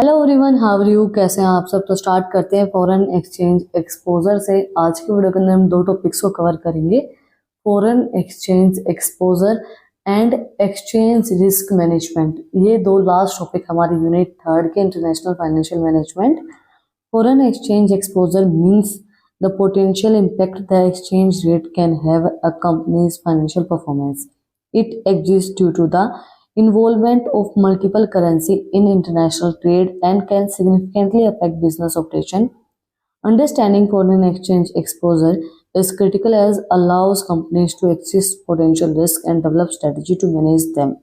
Hello everyone, how are you? कैसे हैं आप सब? तो स्टार्ट करते हैं फॉरेन एक्सचेंज एक्सपोजर से। आज की वीडियो के अंदर हम दो टॉपिक्स को कवर करेंगे, foreign exchange exposure and exchange risk management. ये दो लास्ट टॉपिक हमारी यूनिट थर्ड के international financial management. Foreign exchange exposure means the potential impact the exchange rate can have a company's financial performance. It exist due to the involvement of multiple currency in international trade and can significantly affect business operation. Understanding foreign exchange exposure is critical as allows companies to assess potential risk and develop strategy to manage them.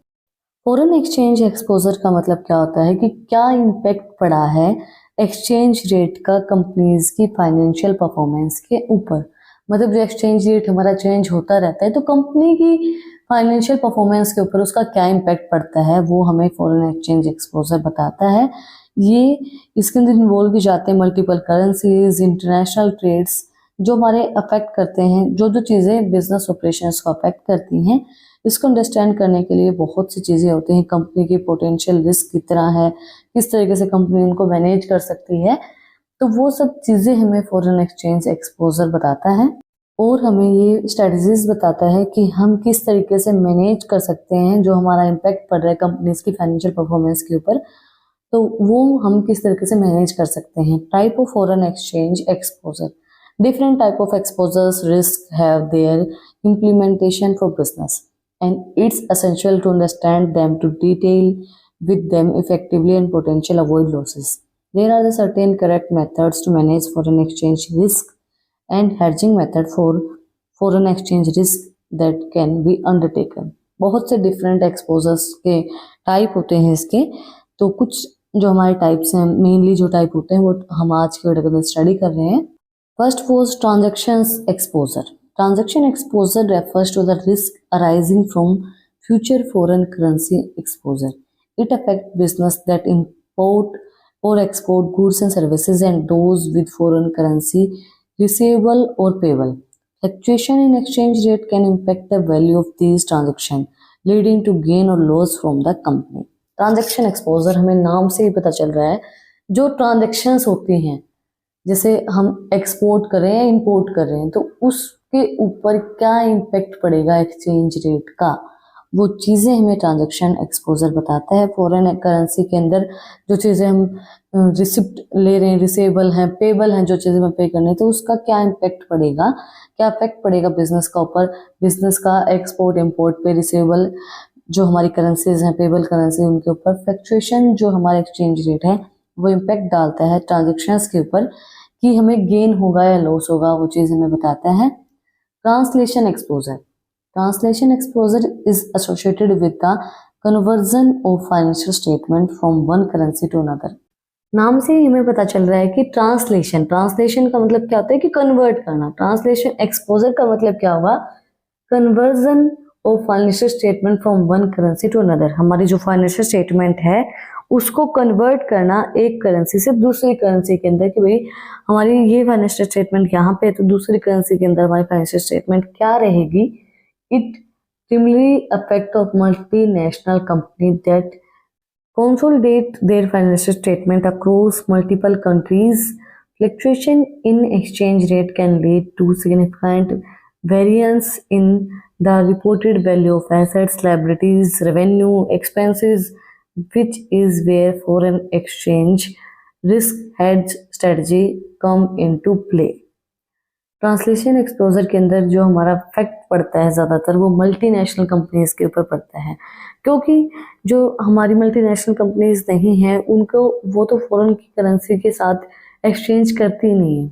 Foreign exchange exposure का मतलब क्या होता है कि क्या impact पड़ा है exchange rate का कंपनीज की फाइनेंशियल परफॉर्मेंस के ऊपर। मतलब जो एक्सचेंज रेट हमारा चेंज होता रहता है तो कंपनी की फाइनेंशियल परफॉर्मेंस के ऊपर उसका क्या इम्पैक्ट पड़ता है, वो हमें फॉरेन एक्सचेंज एक्सपोजर बताता है। ये इसके अंदर इन्वॉल्व भी जाते हैं मल्टीपल करेंसीज, इंटरनेशनल ट्रेड्स जो हमारे अफेक्ट करते हैं, जो जो चीज़ें बिजनेस ऑपरेशंस को अफेक्ट करती हैं। इसको अंडरस्टैंड करने के लिए बहुत सी चीज़ें होती हैं। कंपनी की पोटेंशियल रिस्क कितना है, किस तरीके से कंपनी उनको मैनेज कर सकती है, तो वो सब चीज़ें हमें फॉरेन एक्सचेंज एक्सपोजर बताता है। और हमें ये स्ट्रेटजीज बताता है कि हम किस तरीके से मैनेज कर सकते हैं जो हमारा इम्पैक्ट पड़ रहा है कंपनीज की फाइनेंशियल परफॉर्मेंस के ऊपर, तो वो हम किस तरीके से मैनेज कर सकते हैं। Type of foreign exchange exposure. Different type of exposures risk have their implementation for business and it's essential to understand them to deal with them effectively and potential avoid losses. There are the certain correct methods to manage foreign exchange risk and hedging method for foreign exchange risk that can be undertaken. बहुत से different exposures के type होते हैं इसके, तो कुछ जो हमारे टाइप्स हैं, मेनली जो टाइप होते हैं वो हम आज के वीडियो के अंदर स्टडी कर रहे हैं। First was transactions exposure. Transaction exposure refers to the risk arising from future foreign currency exposure. It affects business that import or export goods and services and those with foreign currency receivable or payable. Fluctuation in exchange rate can impact the value of these transactions, leading to gain or loss from the company. Transaction exposure हमें नाम से ही पता चल रहा है, जो transactions होती हैं, जैसे हम एक्सपोर्ट कर रहे हैं, इंपोर्ट कर रहे हैं, तो उसके ऊपर क्या इम्पैक्ट पड़ेगा एक्सचेंज रेट का, वो चीज़ें हमें ट्रांजैक्शन एक्सपोजर बताता है। फॉरेन करेंसी के अंदर जो चीज़ें हम रिसिप्ट ले रहे हैं, रिसेबल हैं, पेबल हैं, जो चीज़ें हम पे करने हैं, तो उसका क्या इम्पैक्ट पड़ेगा, क्या इफेक्ट पड़ेगा बिजनेस का ऊपर, बिजनेस का एक्सपोर्ट इम्पोर्ट पे, रिसेबल जो हमारी करेंसीज हैं, पेबल करेंसी, उनके ऊपर फ्लक्चुएशन जो हमारा एक्सचेंज रेट है वो इम्पैक्ट डालता है ट्रांजेक्शन्स के ऊपर कि हमें गेन होगा या लॉस होगा, वो चीज़ हमें बताता है। Translation exposure. Translation exposure is associated with the conversion of financial statement from one currency to another. नाम से ही हमें पता चल रहा है कि ट्रांसलेशन का मतलब क्या होता है कि कन्वर्ट करना। ट्रांसलेशन एक्सपोजर का मतलब क्या होगा, conversion of financial statement from one currency to another. हमारी जो फाइनेंशियल स्टेटमेंट है उसको कन्वर्ट करना एक करेंसी से दूसरी करेंसी के अंदर, कि भाई हमारी ये फाइनेंशियल स्टेटमेंट यहाँ पे है तो दूसरी करेंसी के अंदर हमारी फाइनेंशियल स्टेटमेंट क्या रहेगी। It primarily affect of multinational company that consolidate their financial statement across multiple countries. Fluctuation in exchange rate can lead to significant variance in the reported value of assets, liabilities, revenue, expenses, which is where foreign exchange risk hedge strategy come into play. Translation exposure के अंदर जो हमारा effect पड़ता है ज़्यादातर वो multinational companies के ऊपर पड़ता है, क्योंकि जो हमारी मल्टीनेशनल कंपनीज नहीं हैं उनको वो तो फॉरेन की करेंसी के साथ एक्सचेंज करती नहीं है।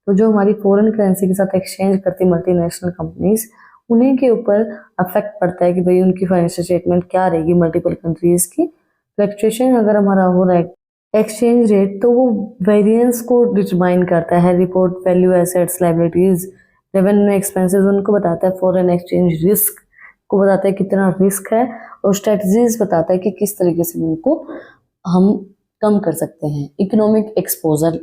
तो जो हमारी फॉरेन करेंसी के साथ एक्सचेंज करती मल्टीनेशनल कंपनीज, उन्हीं के ऊपर अफेक्ट पड़ता है कि भाई उनकी फाइनेंशियल स्टेटमेंट क्या रहेगी मल्टीपल कंट्रीज की। फ्लक्चुएशन अगर हमारा हो रहा है एक्सचेंज रेट, तो वो वेरिएंस को डिटरमाइन करता है। Report value, assets, liabilities, revenue, expenses, उनको बताता है। फॉरेन एक्सचेंज रिस्क को बताता है कितना रिस्क है, और स्ट्रेटजीज बताता है कि किस तरीके से उनको हम कम कर सकते हैं। Economic exposure.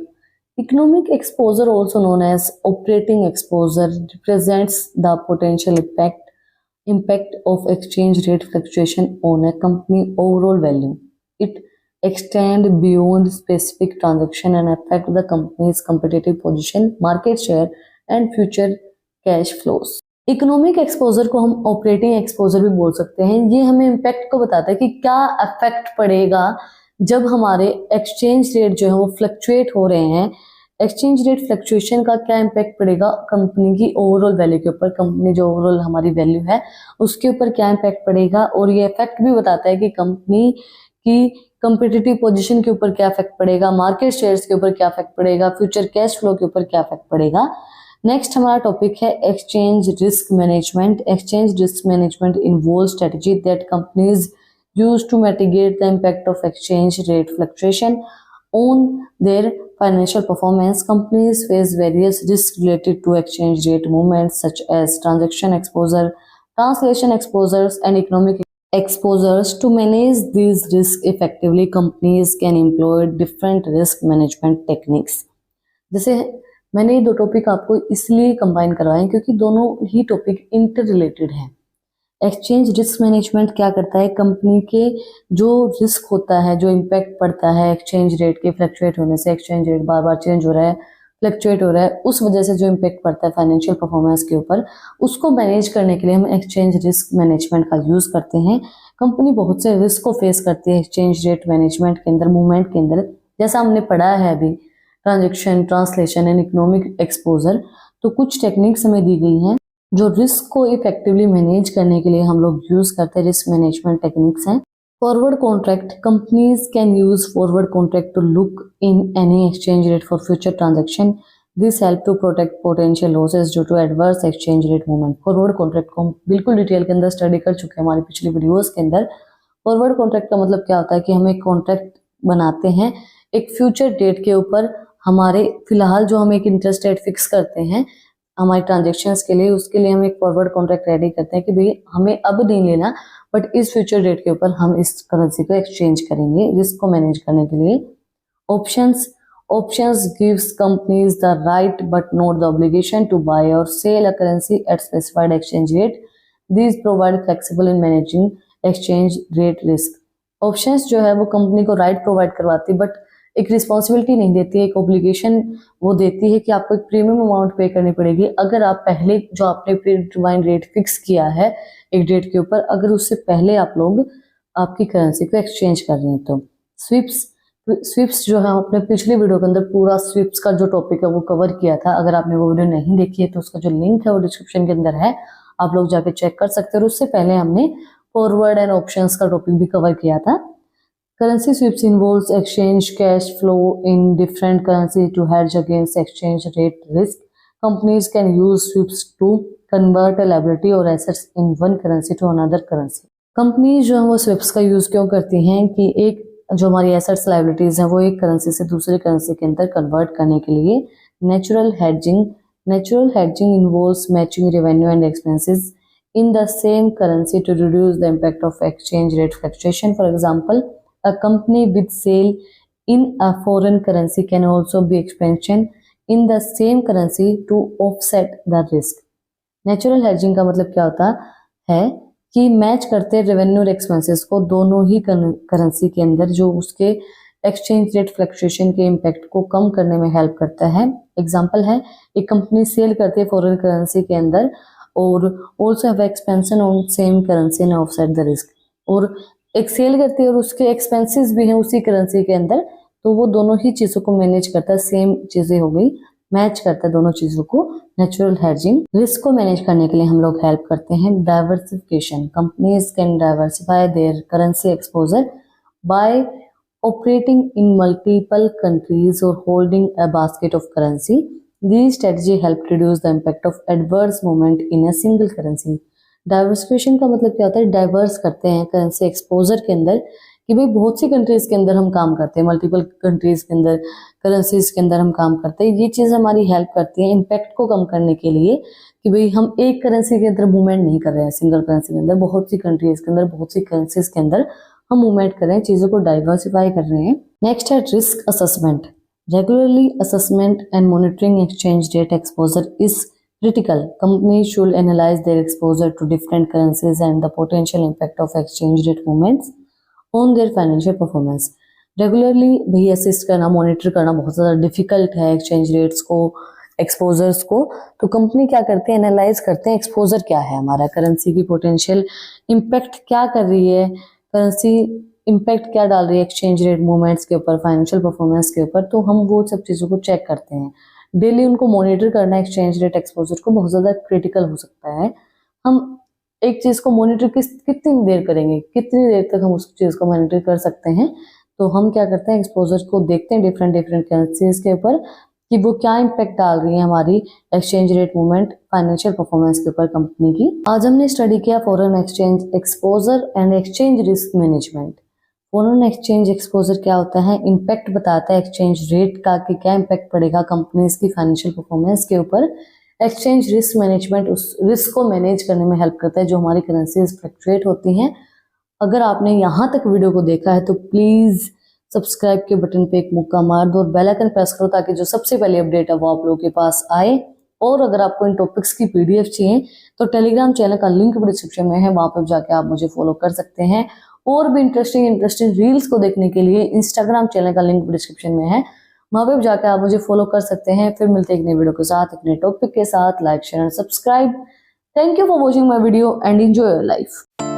Economic exposure also known as operating exposure represents the potential impact of exchange rate fluctuation on a company overall value. It extend beyond specific transaction and affect the company's competitive position, market share and future cash flows. Economic exposure को हम operating exposure भी बोल सकते हैं। ये हमें impact को बताता है कि क्या इफेक्ट पड़ेगा जब हमारे एक्सचेंज रेट जो है वो फ्लक्चुएट हो रहे हैं। एक्सचेंज रेट फ्लक्चुएशन का क्या इम्पैक्ट पड़ेगा कंपनी की ओवरऑल वैल्यू के ऊपर, कंपनी जो ओवरऑल हमारी वैल्यू है उसके ऊपर क्या इम्पैक्ट पड़ेगा। और ये इफेक्ट भी बताता है कि कंपनी की कंपिटिटिव पोजीशन के ऊपर क्या इफेक्ट पड़ेगा, मार्केट शेयर्स के ऊपर क्या इफेक्ट पड़ेगा, फ्यूचर कैश फ्लो के ऊपर क्या इफेक्ट पड़ेगा। नेक्स्ट हमारा टॉपिक है exchange risk management. Exchange risk management involve strategy that companies use to mitigate the impact of exchange rate fluctuation on their financial performance. Companies face various risks related to exchange rate movements such as transaction exposure, translation exposures and economic exposures. To manage these risks effectively, companies can employ different risk management techniques. जैसे मैंने ये दो topic आपको इसलिए combine करवाए क्योंकि दोनों ही topic inter related हैं। एक्सचेंज रिस्क मैनेजमेंट क्या करता है, कंपनी के जो रिस्क होता है, जो इम्पैक्ट पड़ता है एक्सचेंज रेट के फ्लक्चुएट होने से, एक्सचेंज रेट बार बार चेंज हो रहा है, फ्लक्चुएट हो रहा है, उस वजह से जो इम्पैक्ट पड़ता है फाइनेंशियल परफॉर्मेंस के ऊपर, उसको मैनेज करने के लिए हम एक्सचेंज रिस्क मैनेजमेंट का यूज करते हैं। कंपनी बहुत से रिस्क को फेस करती है एक्सचेंज रेट मैनेजमेंट के अंदर, मूवमेंट के अंदर, जैसा हमने पढ़ा है अभी transaction, translation and economic exposure. तो कुछ टेक्निक्स हमें दी गई हैं जो रिस्क को इफेक्टिवली मैनेज करने के लिए हम लोग यूज करते हैं। रिस्क मैनेजमेंट टेक्निक्स हैं। Forward contract, companies can use forward contract to look in any exchange rate for future transaction. This help to protect potential losses due to adverse exchange rate movement. Forward contract को हम बिल्कुल detail के अंदर study कर चुके हैं हमारी पिछली वीडियोस के अंदर। फॉरवर्ड कॉन्ट्रैक्ट का मतलब क्या होता है कि हम एक कॉन्ट्रैक्ट बनाते हैं एक फ्यूचर डेट के ऊपर, हमारे फिलहाल जो हम एक इंटरेस्ट रेट फिक्स करते हैं हमारे ट्रांजेक्शन्स के लिए, उसके लिए हम एक फॉरवर्ड कॉन्ट्रैक्ट रेडी करते हैं कि भाई हमें अब नहीं लेना बट इस फ्यूचर डेट के ऊपर हम इस करेंसी को एक्सचेंज करेंगे रिस्क को मैनेज करने के लिए। Options gives companies the right but not the obligation to buy और sell a currency at specified exchange rate. These provide flexible in managing exchange rate risk. Options जो है वो कंपनी को राइट प्रोवाइड करवाती है बट एक responsibility नहीं देती है, एक ऑब्लिगेशन वो देती है कि आपको एक प्रीमियम अमाउंट पे करनी पड़ेगी अगर आप पहले जो आपने प्री डिटरमाइंड रेट फिक्स किया है एक डेट के ऊपर, अगर उससे पहले आप लोग आपकी करेंसी को एक्सचेंज कर रहे हैं। तो स्विप्स जो है अपने पिछले वीडियो के अंदर पूरा स्विप्स का जो टॉपिक है वो कवर किया था। अगर आपने वो वीडियो नहीं देखी है तो उसका जो लिंक है वो डिस्क्रिप्शन के अंदर है, आप लोग जाके चेक कर सकते हो। और उससे पहले हमने फॉरवर्ड एंड ऑप्शंस का टॉपिक भी कवर किया था। Currency swaps involves exchange cash flow in different currency to hedge against exchange rate risk. Companies can use swaps to convert a liability or assets in one currency to another currency. Companies जो है वो swaps का use क्यों करती हैं कि एक जो हमारी assets liabilities हैं वो एक करेंसी से दूसरी करेंसी के अंदर कन्वर्ट करने के लिए। Natural hedging involves matching revenue and expenses in the same currency to reduce the impact of exchange rate fluctuation. For example, a company with sale in a foreign currency can also be expansion in the same currency to offset the risk. Natural hedging का मतलब क्या होता है कि match करते revenue और expenses को दोनों ही करेंसी के अंदर, जो उसके एक्सचेंज रेट फ्लक्चुएशन के इम्पैक्ट को कम करने में हेल्प करता है। एग्जांपल है एक कंपनी सेल करती है फॉरेन करेंसी के अंदर और also have expansion on same currency and offset the risk, और एक सेल करती है और उसके एक्सपेंसेस भी हैं उसी करेंसी के अंदर, तो वो दोनों ही चीज़ों को मैनेज करता है, सेम चीज़ें हो गई, मैच करता है दोनों चीज़ों को। Natural hedging. रिस्क को मैनेज करने के लिए हम लोग हेल्प करते हैं diversification. Companies can diversify their currency exposure by operating in multiple countries और holding a basket of currency. This strategy help reduce the impact of adverse movement in a single currency. Diversification का मतलब क्या होता है, diverse करते हैं currency exposure के अंदर कि भाई बहुत सी कंट्रीज के अंदर हम काम करते हैं, मल्टीपल कंट्रीज के अंदर करेंसीज के अंदर हम काम करते हैं। ये चीज़ हमारी हेल्प करती है इम्पैक्ट को कम करने के लिए कि भाई हम एक करेंसी के अंदर मूवमेंट नहीं कर रहे हैं, सिंगल करेंसी के अंदर बहुत सी कंट्रीज के अंदर बहुत सी करेंसीज के अंदर हम मूवमेंट कर रहे हैं, चीज़ों को डाइवर्सिफाई कर रहे हैं। नेक्स्ट है risk assessment. Regularly assessment and monitoring exchange rate exposure is critical. Companies should analyze their exposure to different currencies and the potential impact of exchange rate movements on their financial performance. Regularly भाई assist करना, monitor करना बहुत ज़्यादा difficult है exchange rates को, exposures को। तो company क्या करते हैं, एनालाइज करते हैं एक्सपोजर क्या है हमारा, करेंसी की पोटेंशियल इम्पैक्ट क्या कर रही है, करेंसी इम्पैक्ट क्या डाल रही है एक्सचेंज रेट मूवमेंट्स के ऊपर, फाइनेंशियल परफॉर्मेंस के ऊपर। तो हम वो सब चीज़ों को चेक करते हैं। डेली उनको मॉनिटर करना एक्सचेंज रेट एक्सपोजर को बहुत ज़्यादा क्रिटिकल हो सकता है। हम एक चीज़ को मॉनिटर कितनी देर करेंगे, कितनी देर तक हम उस चीज़ को मॉनिटर कर सकते हैं। तो हम क्या करते हैं, एक्सपोजर को देखते हैं डिफरेंट करेंसीज के ऊपर कि वो क्या इम्पैक्ट डाल रही है हमारी exchange rate movement, financial performance के ऊपर कंपनी की। आज हमने स्टडी किया foreign exchange exposure and exchange risk management. Foreign exchange exposure क्या होता है, इम्पैक्ट बताता है एक्सचेंज रेट का कि क्या इम्पैक्ट पड़ेगा कंपनीज की फाइनेंशियल परफॉर्मेंस के ऊपर। एक्सचेंज रिस्क मैनेजमेंट उस रिस्क को मैनेज करने में हेल्प करता है जो हमारी करेंसीज फ्लक्चुएट होती हैं। अगर आपने यहाँ तक वीडियो को देखा है तो प्लीज़ सब्सक्राइब के बटन पे एक मुक्का मार दो और बेल आइकन प्रेस करो ताकि जो सबसे पहले अपडेट है वो आप लोगों के पास आए। और अगर आपको इन टॉपिक्स की पीडीएफ चाहिए तो टेलीग्राम चैनल का लिंक डिस्क्रिप्शन में है, वहां पर जाके आप मुझे फॉलो कर सकते हैं। और भी इंटरेस्टिंग रील्स को देखने के लिए इंस्टाग्राम चैनल का लिंक डिस्क्रिप्शन में है, वहां पर जाके आप मुझे फॉलो कर सकते हैं। फिर मिलते हैं एक नई वीडियो के साथ, एक नए टॉपिक के साथ। Like share and subscribe. Thank you for watching my video and enjoy your life.